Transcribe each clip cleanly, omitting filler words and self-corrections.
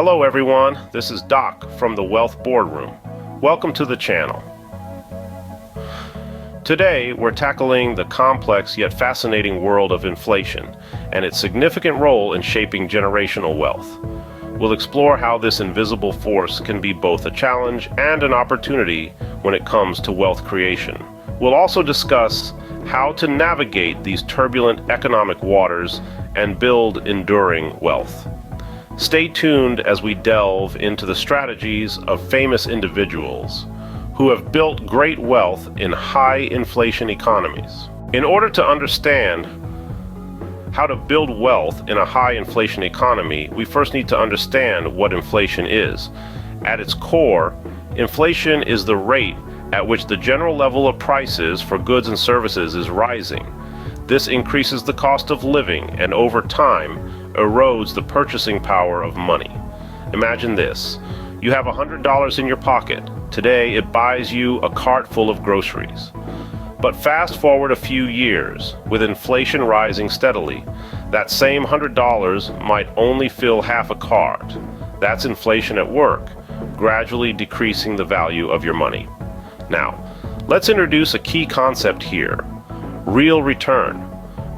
Hello everyone, this is Doc from the Wealth Boardroom. Welcome to the channel. Today we're tackling the complex yet fascinating world of inflation and its significant role in shaping generational wealth. We'll explore how this invisible force can be both a challenge and an opportunity when it comes to wealth creation. We'll also discuss how to navigate these turbulent economic waters and build enduring wealth. Stay tuned as we delve into the strategies of famous individuals who have built great wealth in high inflation economies. In order to understand how to build wealth in a high inflation economy, we first need to understand what inflation is. At its core, inflation is the rate at which the general level of prices for goods and services is rising. This increases the cost of living and over time erodes the purchasing power of money. Imagine this. You have $100 in your pocket. Today it buys you a cart full of groceries. But fast forward a few years, with inflation rising steadily, that same $100 might only fill half a cart. That's inflation at work, gradually decreasing the value of your money. Now, let's introduce a key concept here: real return.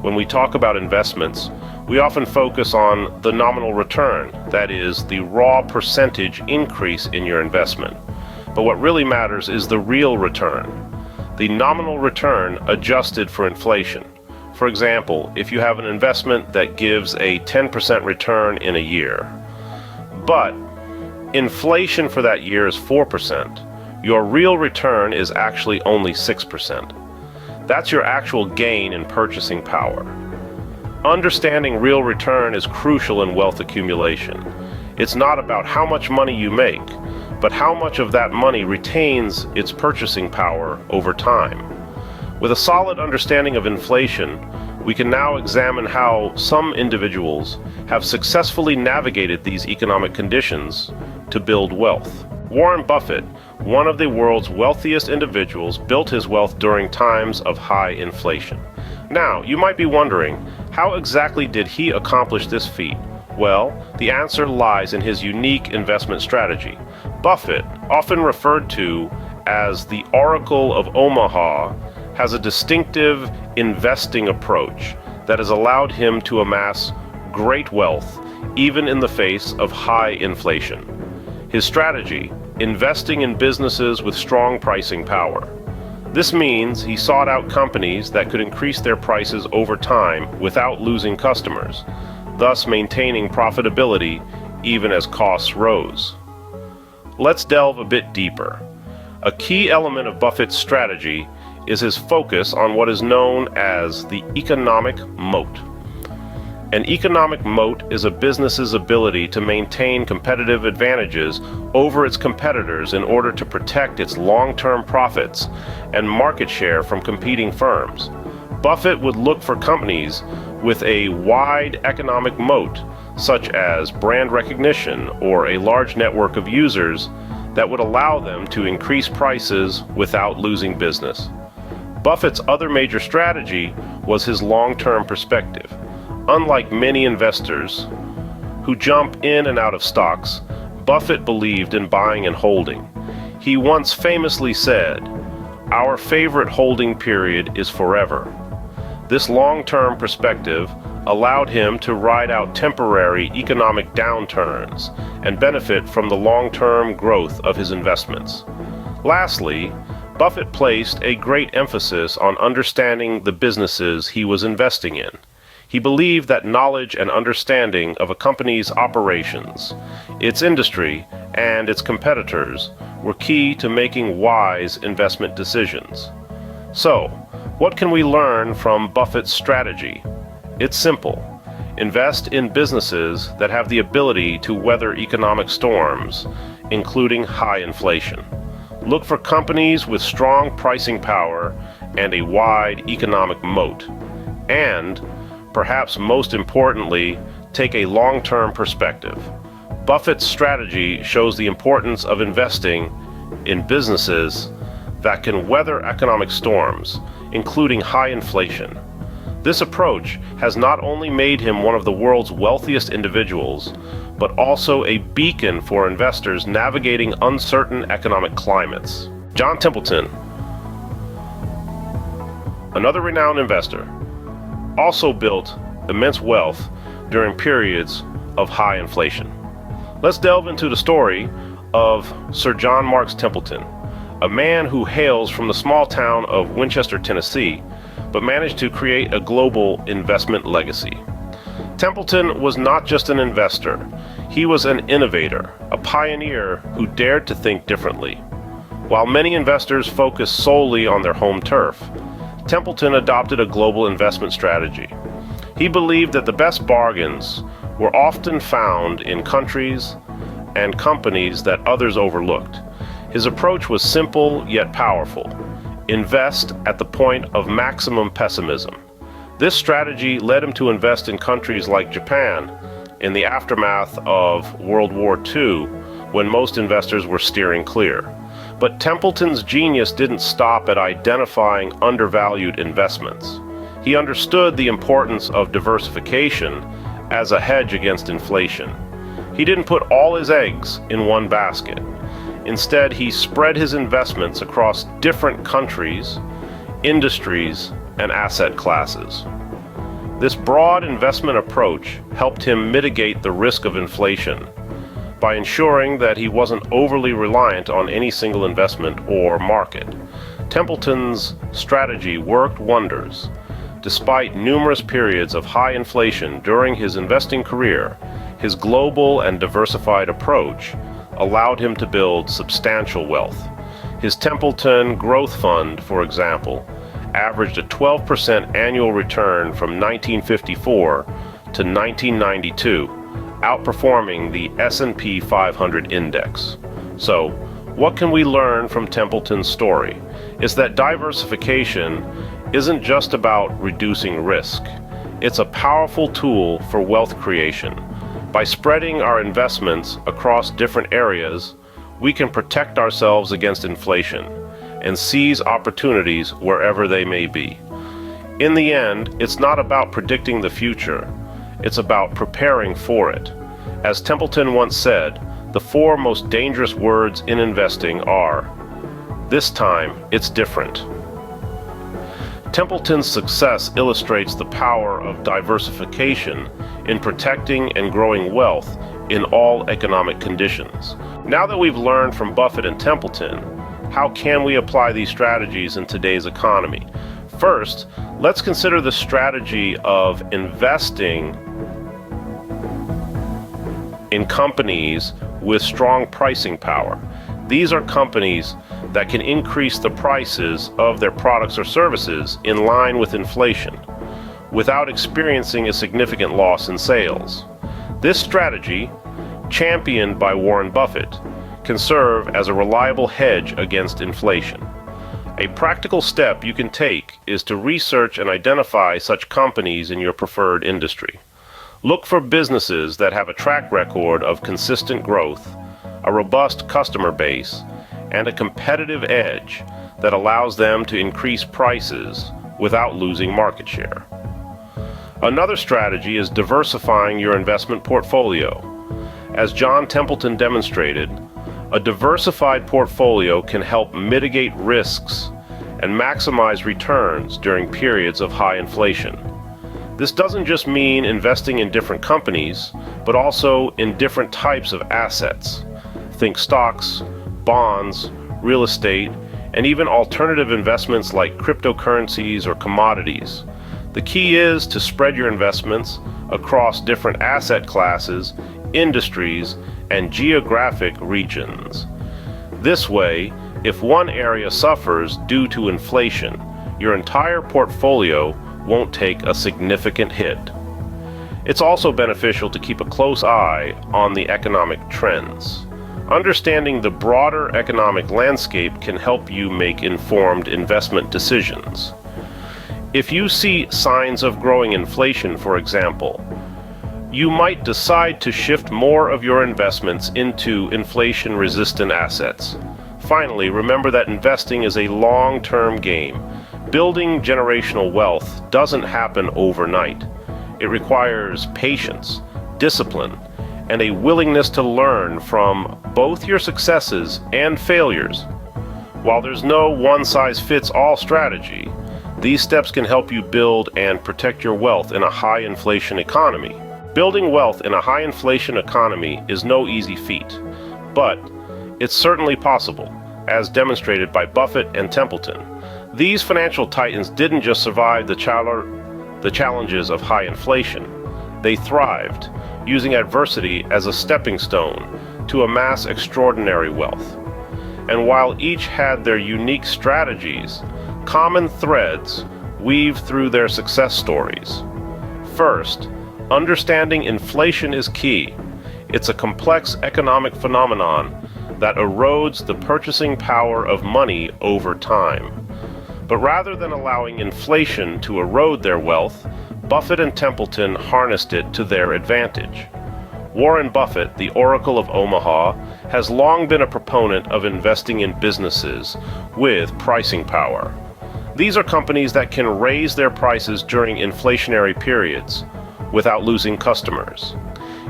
When we talk about investments, we often focus on the nominal return, that is, the raw percentage increase in your investment. But what really matters is the real return, the nominal return adjusted for inflation. For example, if you have an investment that gives a 10% return in a year, but inflation for that year is 4%, your real return is actually only 6%. That's your actual gain in purchasing power. Understanding real return is crucial in wealth accumulation. It's not about how much money you make, but how much of that money retains its purchasing power over time. With a solid understanding of inflation, we can now examine how some individuals have successfully navigated these economic conditions to build wealth. Warren Buffett, one of the world's wealthiest individuals, built his wealth during times of high inflation. Now, you might be wondering, how exactly did he accomplish this feat? Well, the answer lies in his unique investment strategy. Buffett, often referred to as the Oracle of Omaha, has a distinctive investing approach that has allowed him to amass great wealth even in the face of high inflation. His strategy: investing in businesses with strong pricing power. This means he sought out companies that could increase their prices over time without losing customers, thus maintaining profitability even as costs rose. Let's delve a bit deeper. A key element of Buffett's strategy is his focus on what is known as the economic moat. An economic moat is a business's ability to maintain competitive advantages over its competitors in order to protect its long-term profits and market share from competing firms. Buffett would look for companies with a wide economic moat, such as brand recognition or a large network of users that would allow them to increase prices without losing business. Buffett's other major strategy was his long-term perspective. Unlike many investors who jump in and out of stocks, Buffett believed in buying and holding. He once famously said, "Our favorite holding period is forever." This long-term perspective allowed him to ride out temporary economic downturns and benefit from the long-term growth of his investments. Lastly, Buffett placed a great emphasis on understanding the businesses he was investing in. He believed that knowledge and understanding of a company's operations, its industry, and its competitors were key to making wise investment decisions. So, what can we learn from Buffett's strategy? It's simple. Invest in businesses that have the ability to weather economic storms, including high inflation. Look for companies with strong pricing power and a wide economic moat. And, perhaps most importantly, take a long-term perspective. Buffett's strategy shows the importance of investing in businesses that can weather economic storms, including high inflation. This approach has not only made him one of the world's wealthiest individuals, but also a beacon for investors navigating uncertain economic climates. John Templeton, another renowned investor, also built immense wealth during periods of high inflation. Let's delve into the story of Sir John Marks Templeton, a man who hails from the small town of Winchester, Tennessee, but managed to create a global investment legacy. Templeton was not just an investor, he was an innovator, a pioneer who dared to think differently. While many investors focus solely on their home turf, Templeton adopted a global investment strategy. He believed that the best bargains were often found in countries and companies that others overlooked. His approach was simple yet powerful. Invest at the point of maximum pessimism. This strategy led him to invest in countries like Japan in the aftermath of World War II, when most investors were steering clear. But Templeton's genius didn't stop at identifying undervalued investments. He understood the importance of diversification as a hedge against inflation. He didn't put all his eggs in one basket. Instead, he spread his investments across different countries, industries, and asset classes. This broad investment approach helped him mitigate the risk of inflation by ensuring that he wasn't overly reliant on any single investment or market. Templeton's strategy worked wonders. Despite numerous periods of high inflation during his investing career, his global and diversified approach allowed him to build substantial wealth. His Templeton Growth Fund, for example, averaged a 12% annual return from 1954 to 1992, outperforming the S&P 500 index. So, what can we learn from Templeton's story? It's that diversification isn't just about reducing risk. It's a powerful tool for wealth creation. By spreading our investments across different areas, we can protect ourselves against inflation and seize opportunities wherever they may be. In the end, it's not about predicting the future. It's about preparing for it. As Templeton once said, the 4 most dangerous words in investing are, "This time, it's different." Templeton's success illustrates the power of diversification in protecting and growing wealth in all economic conditions. Now that we've learned from Buffett and Templeton, how can we apply these strategies in today's economy? First, let's consider the strategy of investing in companies with strong pricing power. These are companies that can increase the prices of their products or services in line with inflation without experiencing a significant loss in sales. This strategy, championed by Warren Buffett, can serve as a reliable hedge against inflation. A practical step you can take is to research and identify such companies in your preferred industry. Look for businesses that have a track record of consistent growth, a robust customer base, and a competitive edge that allows them to increase prices without losing market share. Another strategy is diversifying your investment portfolio. As John Templeton demonstrated, a diversified portfolio can help mitigate risks and maximize returns during periods of high inflation. This doesn't just mean investing in different companies, but also in different types of assets. Think stocks, bonds, real estate, and even alternative investments like cryptocurrencies or commodities. The key is to spread your investments across different asset classes, industries, and geographic regions. This way, if one area suffers due to inflation, your entire portfolio won't take a significant hit. It's also beneficial to keep a close eye on the economic trends. Understanding the broader economic landscape can help you make informed investment decisions. If you see signs of growing inflation, for example, you might decide to shift more of your investments into inflation-resistant assets. Finally, remember that investing is a long-term game. Building generational wealth doesn't happen overnight. It requires patience, discipline, and a willingness to learn from both your successes and failures. While there's no one-size-fits-all strategy, these steps can help you build and protect your wealth in a high-inflation economy. Building wealth in a high-inflation economy is no easy feat, but it's certainly possible, as demonstrated by Buffett and Templeton. These financial titans didn't just survive the challenges of high inflation. They thrived, using adversity as a stepping stone to amass extraordinary wealth. And while each had their unique strategies, common threads weave through their success stories. First, understanding inflation is key. It's a complex economic phenomenon that erodes the purchasing power of money over time. But rather than allowing inflation to erode their wealth, Buffett and Templeton harnessed it to their advantage. Warren Buffett, the Oracle of Omaha, has long been a proponent of investing in businesses with pricing power. These are companies that can raise their prices during inflationary periods without losing customers.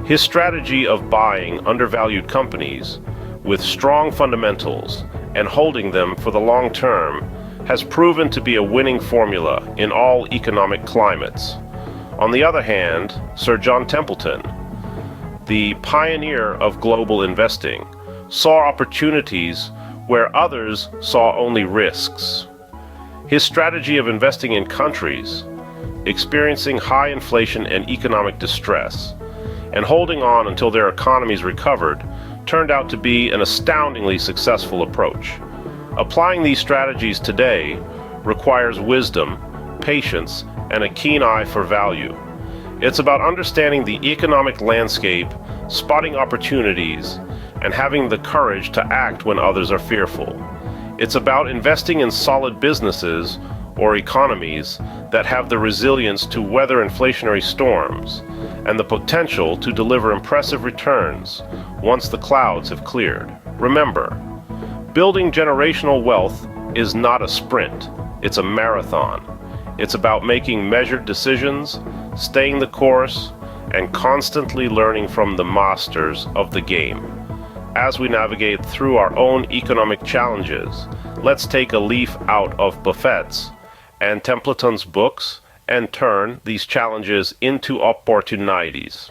His strategy of buying undervalued companies with strong fundamentals and holding them for the long term has proven to be a winning formula in all economic climates. On the other hand, Sir John Templeton, the pioneer of global investing, saw opportunities where others saw only risks. His strategy of investing in countries experiencing high inflation and economic distress and holding on until their economies recovered turned out to be an astoundingly successful approach. Applying these strategies today requires wisdom, patience, and a keen eye for value. It's about understanding the economic landscape, spotting opportunities, and having the courage to act when others are fearful. It's about investing in solid businesses or economies that have the resilience to weather inflationary storms and the potential to deliver impressive returns once the clouds have cleared. Remember, building generational wealth is not a sprint, it's a marathon. It's about making measured decisions, staying the course, and constantly learning from the masters of the game. As we navigate through our own economic challenges, let's take a leaf out of Buffett's and Templeton's books and turn these challenges into opportunities.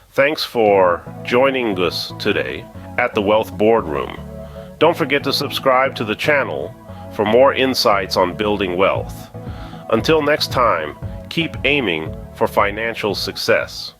Thanks for joining us today at the Wealth Boardroom. Don't forget to subscribe to the channel for more insights on building wealth. Until next time, keep aiming for financial success.